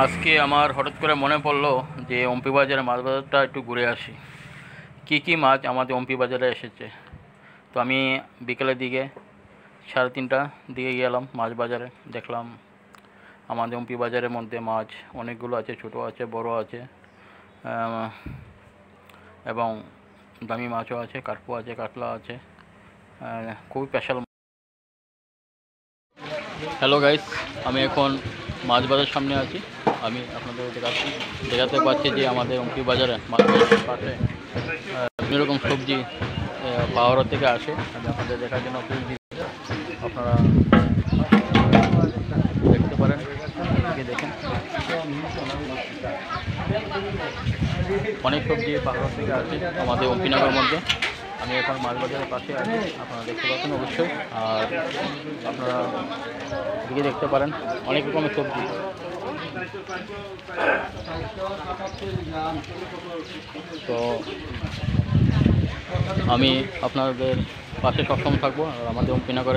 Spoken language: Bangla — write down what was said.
আজকে আমার হঠাৎ করে মনে পড়লো যে অম্পি বাজারে মাছ বাজারটা একটু ঘুরে আসি। কী কী মাছ আমাদের অম্পি বাজারে এসেছে। তো আমি বিকেলের দিকে 3:30টার দিকে গেলাম মাছ বাজারে। দেখলাম আমাদের অম্পি বাজারের মধ্যে মাছ অনেকগুলো আছে, ছোটো আছে, বড় আছে, এবং দামি মাছও আছে, কার্পো আছে, কাতলা আছে, খুবই স্পেশাল। হ্যালো গাইস, আমি এখন মাছ বাজার সামনে আছি। আমি আপনাদের দেখাতে পাচ্ছি যে আমাদের অম্পি বাজারে মাছ বাজারের পাশে বিভিন্ন রকম সবজি পাহাড় থেকে আসে। আমি আপনাদের দেখার জন্য আপনারা দেখতে পারেন, দেখেন অনেক সবজি পাহাড় থেকে আসে আমাদের অম্পিনগর মধ্যে। আমি এখন মাছ বাজারের পাশে আছি, আপনারা দেখতে পাচ্ছেন অবশ্যই। আর আপনারা দিকে দেখতে পারেন অনেক রকমের সবজি। তো আমি আপনাদের পাশে সক্ষম থাকবো। আর আমাদের অম্পিনগরে